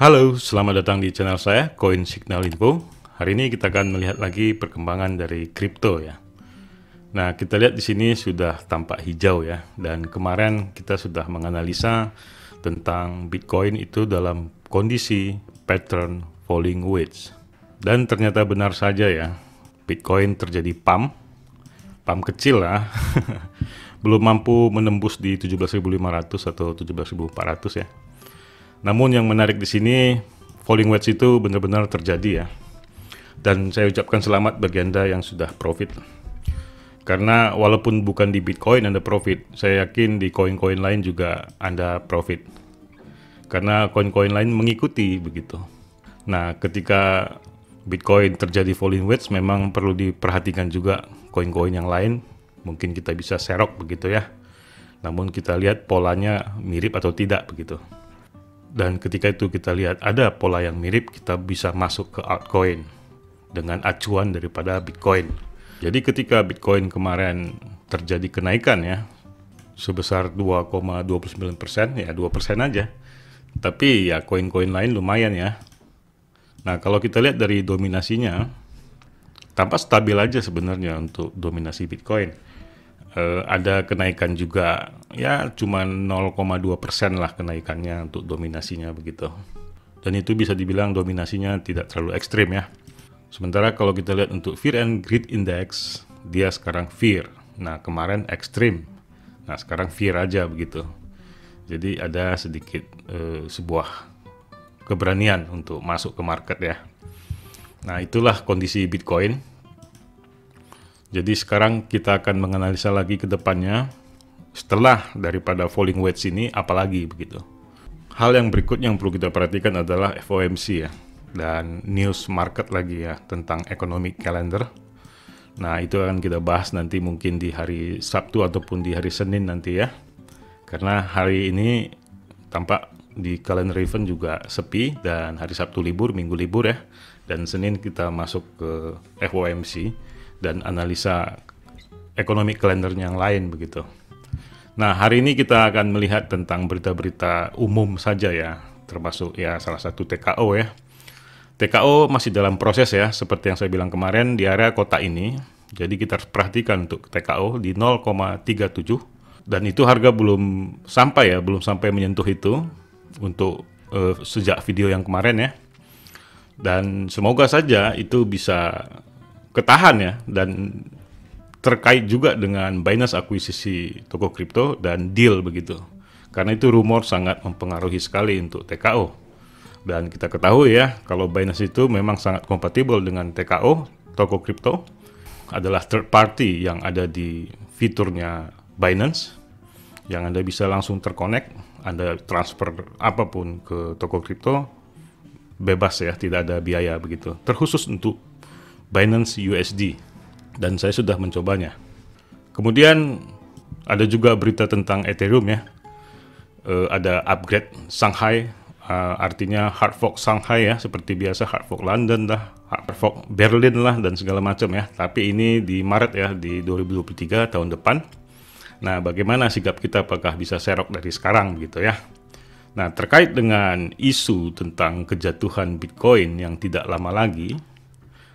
Halo, selamat datang di channel saya, Coin Signal Info. Hari ini kita akan melihat lagi perkembangan dari kripto ya. Nah, kita lihat di sini sudah tampak hijau ya. Dan kemarin kita sudah menganalisa tentang Bitcoin itu dalam kondisi pattern falling wedge. Dan ternyata benar saja ya, Bitcoin terjadi pump kecil lah. Belum mampu menembus di 17.500 atau 17.400 ya. Namun yang menarik di sini, falling wedge itu benar-benar terjadi ya. Dan saya ucapkan selamat bagi Anda yang sudah profit. Karena walaupun bukan di Bitcoin Anda profit, saya yakin di koin-koin lain juga Anda profit. Karena koin-koin lain mengikuti begitu. Nah, ketika Bitcoin terjadi falling wedge, memang perlu diperhatikan juga koin-koin yang lain. Mungkin kita bisa serok begitu ya. Namun kita lihat polanya mirip atau tidak begitu. Dan ketika itu kita lihat ada pola yang mirip, kita bisa masuk ke altcoin dengan acuan daripada Bitcoin. Jadi ketika Bitcoin kemarin terjadi kenaikan ya, sebesar 2,29%, ya 2% aja. Tapi ya koin-koin lain lumayan ya. Nah kalau kita lihat dari dominasinya, tampak stabil aja sebenarnya untuk dominasi Bitcoin. Ada kenaikan juga ya cuma 0,2% lah kenaikannya untuk dominasinya begitu. Dan itu bisa dibilang dominasinya tidak terlalu ekstrim ya. Sementara kalau kita lihat untuk Fear and Greed Index, dia sekarang fear. Nah kemarin ekstrim. Nah sekarang fear aja begitu. Jadi ada sedikit sebuah keberanian untuk masuk ke market ya. Nah itulah kondisi Bitcoin. Jadi sekarang kita akan menganalisa lagi ke depannya setelah daripada falling wedge ini apalagi begitu. Hal yang berikutnya yang perlu kita perhatikan adalah FOMC ya dan news market lagi ya tentang economic calendar. Nah itu akan kita bahas nanti mungkin di hari Sabtu ataupun di hari Senin nanti ya. Karena hari ini tampak di kalender event juga sepi dan hari Sabtu libur, Minggu libur ya. Dan Senin kita masuk ke FOMC dan analisa ekonomi kalendernya yang lain begitu. Nah hari ini kita akan melihat tentang berita-berita umum saja ya, termasuk ya salah satu TKO ya. TKO masih dalam proses ya, seperti yang saya bilang kemarin di area kota ini. Jadi kita harus perhatikan untuk TKO di 0,37 dan itu harga belum sampai ya, belum sampai menyentuh itu untuk sejak video yang kemarin ya. Dan semoga saja itu bisa ketahan ya, dan terkait juga dengan Binance akuisisi toko kripto dan deal begitu. Karena itu rumor sangat mempengaruhi sekali untuk TKO. Dan kita ketahui ya, kalau Binance itu memang sangat kompatibel dengan TKO, toko kripto, adalah third party yang ada di fiturnya Binance, yang Anda bisa langsung terkonek, Anda transfer apapun ke toko kripto, bebas ya, tidak ada biaya begitu. Terkhusus untuk Binance USD dan saya sudah mencobanya. Kemudian ada juga berita tentang Ethereum ya. Ada upgrade Shanghai, artinya hard fork Shanghai ya, seperti biasa hard fork London lah, hard fork Berlin lah dan segala macam ya. Tapi ini di Maret ya, di 2023 tahun depan. Nah, bagaimana sikap kita, apakah bisa serok dari sekarang gitu ya. Nah, terkait dengan isu tentang kejatuhan Bitcoin yang tidak lama lagi,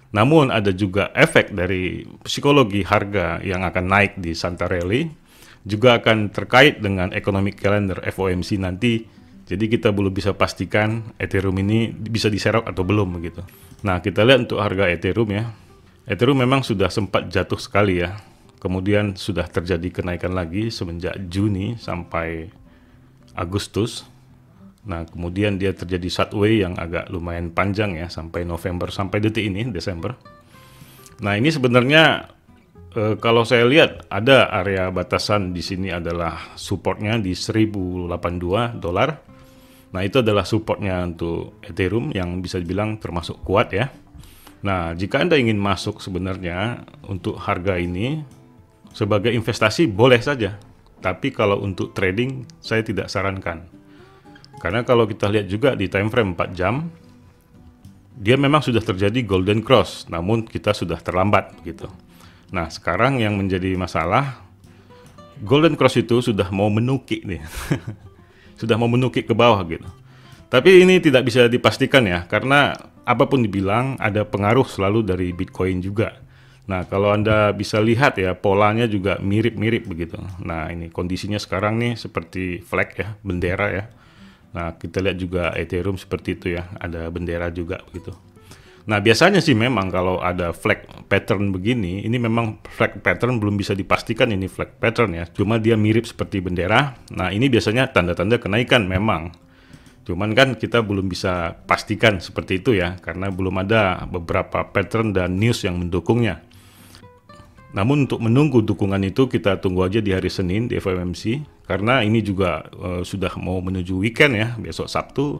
namun ada juga efek dari psikologi harga yang akan naik di Santa Rally, juga akan terkait dengan economic calendar FOMC nanti. Jadi kita belum bisa pastikan Ethereum ini bisa diserok atau belum begitu. Nah kita lihat untuk harga Ethereum ya. Ethereum memang sudah sempat jatuh sekali ya. Kemudian sudah terjadi kenaikan lagi semenjak Juni sampai Agustus. Nah kemudian dia terjadi sideway yang agak lumayan panjang ya sampai November, sampai detik ini Desember. Nah ini sebenarnya kalau saya lihat ada area batasan di sini adalah supportnya di 1082 dolar. Nah itu adalah supportnya untuk Ethereum yang bisa dibilang termasuk kuat ya. Nah jika Anda ingin masuk sebenarnya untuk harga ini sebagai investasi boleh saja. Tapi kalau untuk trading saya tidak sarankan. Karena kalau kita lihat juga di time frame 4 jam, dia memang sudah terjadi golden cross, namun kita sudah terlambat gitu. Nah, sekarang yang menjadi masalah, golden cross itu sudah mau menukik nih. Sudah mau menukik ke bawah gitu. Tapi ini tidak bisa dipastikan ya, karena apapun dibilang ada pengaruh selalu dari Bitcoin juga. Nah, kalau Anda bisa lihat ya, polanya juga mirip-mirip begitu. Nah, ini kondisinya sekarang nih seperti flag ya, bendera ya. Nah, kita lihat juga Ethereum seperti itu ya, ada bendera juga begitu. Nah, biasanya sih memang kalau ada flag pattern begini, ini memang flag pattern belum bisa dipastikan ini flag pattern ya. Cuma dia mirip seperti bendera. Nah, ini biasanya tanda-tanda kenaikan memang. Cuman kan kita belum bisa pastikan seperti itu ya, karena belum ada beberapa pattern dan news yang mendukungnya. Namun untuk menunggu dukungan itu kita tunggu aja di hari Senin di FOMC, karena ini juga sudah mau menuju weekend ya, besok Sabtu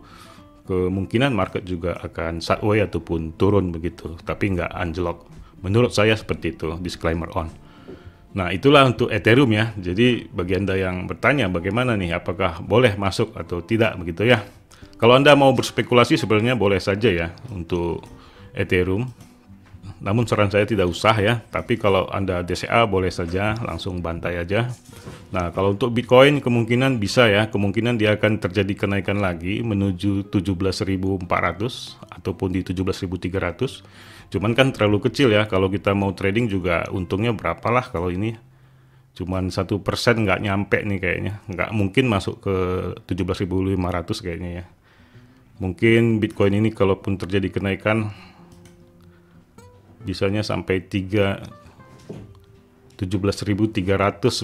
kemungkinan market juga akan sideways ataupun turun begitu, tapi nggak anjlok. Menurut saya seperti itu, disclaimer on. Nah, itulah untuk Ethereum ya. Jadi bagi Anda yang bertanya bagaimana nih, apakah boleh masuk atau tidak begitu ya. Kalau Anda mau berspekulasi sebenarnya boleh saja ya untuk Ethereum. Namun saran saya tidak usah ya, tapi kalau Anda DCA boleh saja langsung bantai aja. Nah, kalau untuk Bitcoin kemungkinan bisa ya, kemungkinan dia akan terjadi kenaikan lagi menuju 17.400 ataupun di 17.300. Cuman kan terlalu kecil ya, kalau kita mau trading juga untungnya berapalah kalau ini. Cuman 1% nggak nyampe nih kayaknya, nggak mungkin masuk ke 17.500 kayaknya ya. Mungkin Bitcoin ini kalaupun terjadi kenaikan bisanya sampai 17.300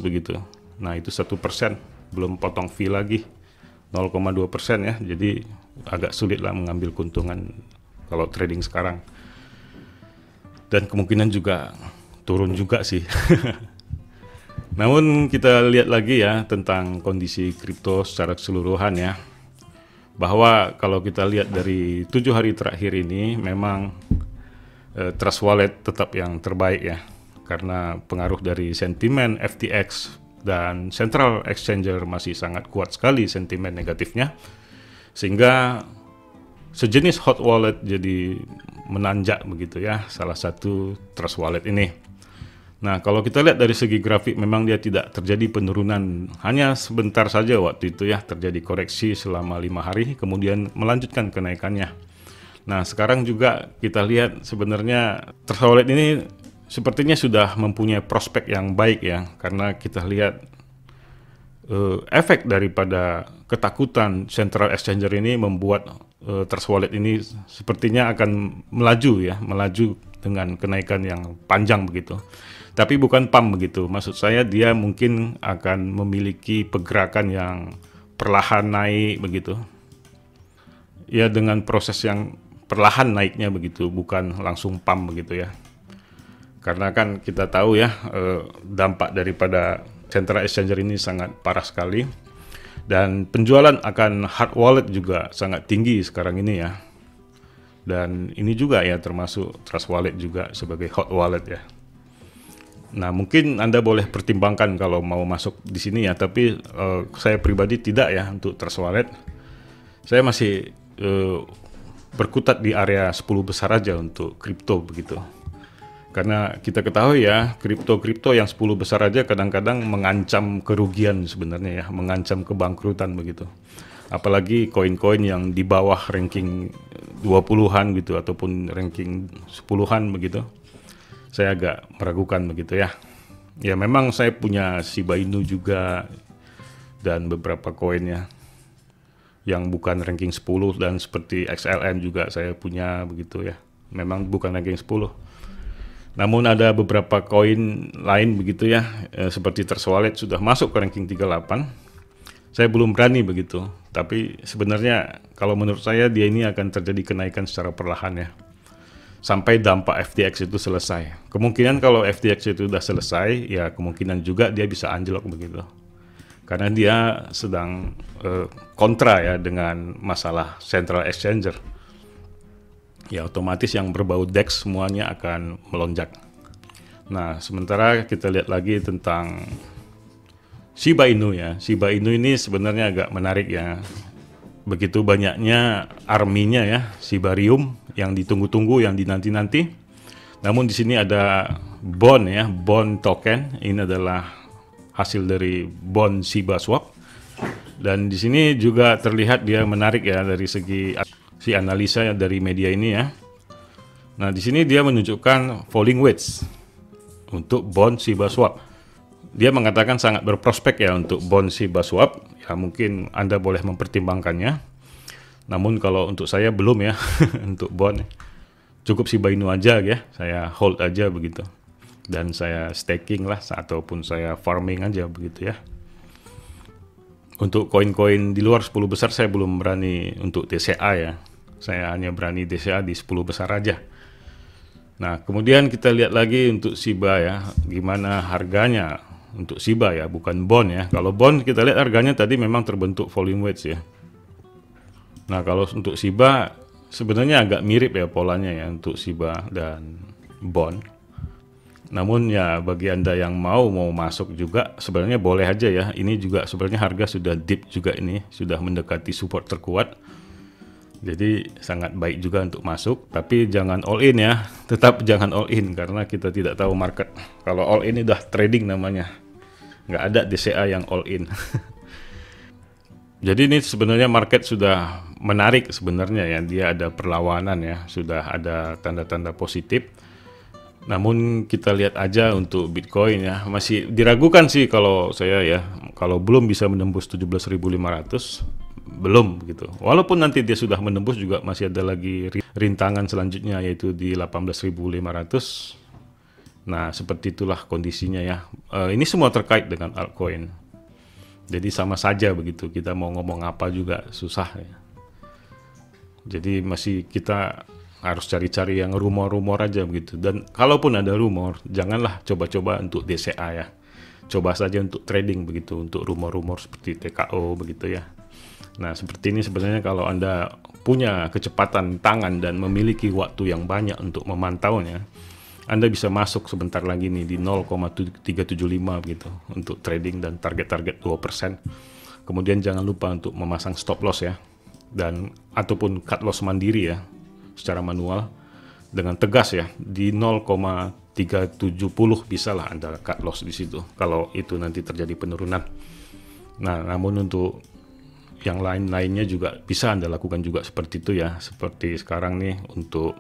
begitu. Nah, itu 1%, belum potong fee lagi 0,2% ya. Jadi agak sulit lah mengambil keuntungan kalau trading sekarang. Dan kemungkinan juga turun juga sih. Namun kita lihat lagi ya tentang kondisi kripto secara keseluruhan ya. Bahwa kalau kita lihat dari 7 hari terakhir ini memang Trust Wallet tetap yang terbaik ya, karena pengaruh dari sentimen FTX dan Central Exchanger masih sangat kuat sekali sentimen negatifnya, sehingga sejenis hot wallet jadi menanjak begitu ya, salah satu Trust Wallet ini. Nah, kalau kita lihat dari segi grafik memang dia tidak terjadi penurunan, hanya sebentar saja waktu itu ya, terjadi koreksi selama 5 hari, kemudian melanjutkan kenaikannya. Nah, sekarang juga kita lihat sebenarnya Trust Wallet ini sepertinya sudah mempunyai prospek yang baik ya, karena kita lihat efek daripada ketakutan Central Exchanger ini membuat Trust Wallet ini sepertinya akan melaju dengan kenaikan yang panjang begitu. Tapi bukan pump begitu, maksud saya dia mungkin akan memiliki pergerakan yang perlahan naik begitu. Ya, dengan proses yang perlahan naiknya begitu, bukan langsung pump begitu ya. Karena kan kita tahu ya dampak daripada Central Exchanger ini sangat parah sekali, dan penjualan akan hard wallet juga sangat tinggi sekarang ini ya. Dan ini juga ya termasuk Trust Wallet juga sebagai hot wallet ya. Nah, mungkin Anda boleh pertimbangkan kalau mau masuk di sini ya, tapi saya pribadi tidak ya untuk Trust Wallet. Saya masih berkutat di area 10 besar aja untuk kripto begitu. Karena kita ketahui ya, kripto yang 10 besar aja kadang-kadang mengancam kerugian sebenarnya ya, mengancam kebangkrutan begitu. Apalagi koin-koin yang di bawah ranking 20-an gitu ataupun ranking 10-an begitu. Saya agak meragukan begitu ya. Ya, memang saya punya Shiba Inu juga dan beberapa koinnya yang bukan ranking 10, dan seperti XLM juga saya punya begitu ya. Memang bukan ranking 10. Namun ada beberapa koin lain begitu ya, seperti Trust Wallet sudah masuk ke ranking 38. Saya belum berani begitu. Tapi sebenarnya kalau menurut saya dia ini akan terjadi kenaikan secara perlahan ya, sampai dampak FTX itu selesai. Kemungkinan kalau FTX itu sudah selesai, ya kemungkinan juga dia bisa anjlok begitu. Karena dia sedang kontra ya dengan masalah Central Exchanger. Ya, otomatis yang berbau DEX semuanya akan melonjak. Nah, sementara kita lihat lagi tentang Shiba Inu ya. Shiba Inu ini sebenarnya agak menarik ya. Begitu banyaknya arminya ya, Shibarium yang ditunggu-tunggu, yang dinanti-nanti. Namun di sini ada bond ya, bond token. Ini adalah hasil dari bond Shiba Swap. Dan di sini juga terlihat dia menarik ya dari segi si analisa ya dari media ini ya. Nah, di sini dia menunjukkan falling wedge untuk bond Shiba Swap. Dia mengatakan sangat berprospek ya untuk bond Shiba Swap. Ya mungkin Anda boleh mempertimbangkannya. Namun kalau untuk saya belum ya untuk bond. Cukup Shiba Inu aja ya. Saya hold aja begitu. Dan saya staking lah ataupun saya farming aja begitu ya. Untuk koin-koin di luar 10 besar saya belum berani untuk DCA ya. Saya hanya berani DCA di 10 besar aja. Nah, kemudian kita lihat lagi untuk Shiba ya, gimana harganya untuk Shiba ya, bukan bond ya. Kalau bond kita lihat harganya tadi memang terbentuk falling wedge ya. Nah, kalau untuk Shiba sebenarnya agak mirip ya polanya ya untuk Shiba dan bond. Namun ya bagi Anda yang mau masuk juga sebenarnya boleh aja ya. Ini juga sebenarnya harga sudah deep juga ini, sudah mendekati support terkuat. Jadi sangat baik juga untuk masuk, tapi jangan all in ya. Tetap jangan all in karena kita tidak tahu market. Kalau all in udah trading namanya. Nggak ada DCA yang all in. Jadi ini sebenarnya market sudah menarik sebenarnya ya. Dia ada perlawanan ya, sudah ada tanda-tanda positif. Namun kita lihat aja untuk Bitcoin ya, masih diragukan sih kalau saya ya. Kalau belum bisa menembus 17.500 belum gitu. Walaupun nanti dia sudah menembus juga masih ada lagi rintangan selanjutnya yaitu di 18.500. Nah, seperti itulah kondisinya ya. Ini semua terkait dengan altcoin. Jadi sama saja begitu. Kita mau ngomong apa juga susah ya. Jadi masih kita harus cari-cari yang rumor-rumor aja begitu. Dan kalaupun ada rumor, janganlah coba-coba untuk DCA ya. Coba saja untuk trading begitu, untuk rumor-rumor seperti TKO begitu ya. Nah, seperti ini sebenarnya kalau Anda punya kecepatan tangan dan memiliki waktu yang banyak untuk memantaunya, Anda bisa masuk sebentar lagi nih di 0,375 gitu untuk trading dan target-target 2%. Kemudian jangan lupa untuk memasang stop loss ya, dan ataupun cut loss mandiri ya, secara manual dengan tegas ya di 0,370 bisalah Anda cut loss di situ kalau itu nanti terjadi penurunan. Nah, namun untuk yang lain-lainnya juga bisa Anda lakukan juga seperti itu ya. Seperti sekarang nih untuk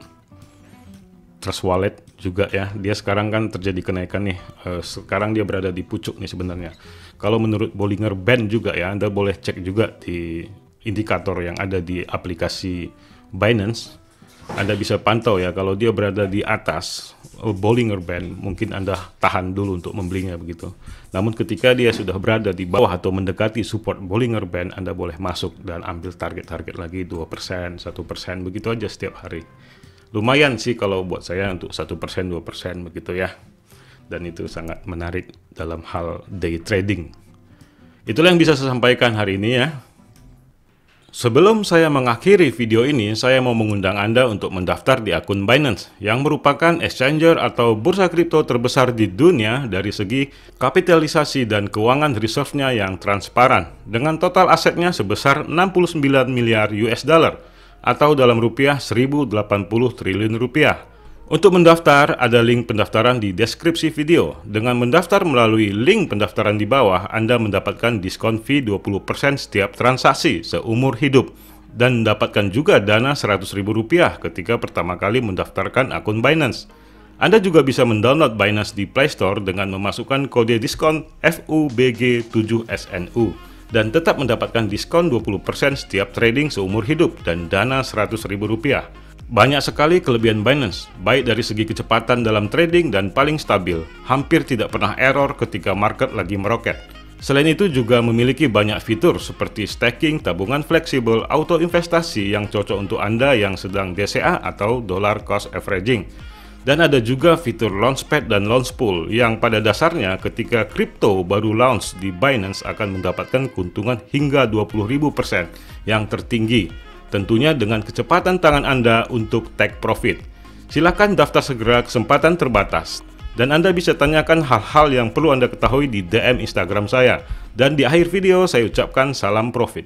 Trust Wallet juga ya. Dia sekarang kan terjadi kenaikan nih. Sekarang dia berada di pucuk nih sebenarnya. Kalau menurut Bollinger Band juga ya, Anda boleh cek juga di indikator yang ada di aplikasi Binance. Anda bisa pantau ya, kalau dia berada di atas Bollinger Band, mungkin Anda tahan dulu untuk membelinya begitu. Namun ketika dia sudah berada di bawah atau mendekati support Bollinger Band, Anda boleh masuk dan ambil target-target lagi 2%, 1%, begitu aja setiap hari. Lumayan sih kalau buat saya untuk 1%, 2% begitu ya. Dan itu sangat menarik dalam hal day trading. Itulah yang bisa saya sampaikan hari ini ya. Sebelum saya mengakhiri video ini, saya mau mengundang Anda untuk mendaftar di akun Binance, yang merupakan exchanger atau bursa kripto terbesar di dunia dari segi kapitalisasi dan keuangan reserve-nya yang transparan, dengan total asetnya sebesar 69 miliar US dollar, atau dalam rupiah 1080 triliun rupiah. Untuk mendaftar, ada link pendaftaran di deskripsi video. Dengan mendaftar melalui link pendaftaran di bawah, Anda mendapatkan diskon fee 20% setiap transaksi seumur hidup. Dan mendapatkan juga dana Rp100.000 ketika pertama kali mendaftarkan akun Binance. Anda juga bisa mendownload Binance di Play Store dengan memasukkan kode diskon FUBG7SNU. Dan tetap mendapatkan diskon 20% setiap trading seumur hidup dan dana Rp100.000. Banyak sekali kelebihan Binance, baik dari segi kecepatan dalam trading dan paling stabil, hampir tidak pernah error ketika market lagi meroket. Selain itu juga memiliki banyak fitur seperti staking, tabungan fleksibel, auto investasi yang cocok untuk Anda yang sedang DCA atau dollar cost averaging. Dan ada juga fitur Launchpad dan Launchpool yang pada dasarnya ketika kripto baru launch di Binance akan mendapatkan keuntungan hingga 20.000% yang tertinggi. Tentunya dengan kecepatan tangan Anda untuk take profit. Silakan daftar segera, kesempatan terbatas. Dan Anda bisa tanyakan hal-hal yang perlu Anda ketahui di DM Instagram saya. Dan di akhir video saya ucapkan salam profit.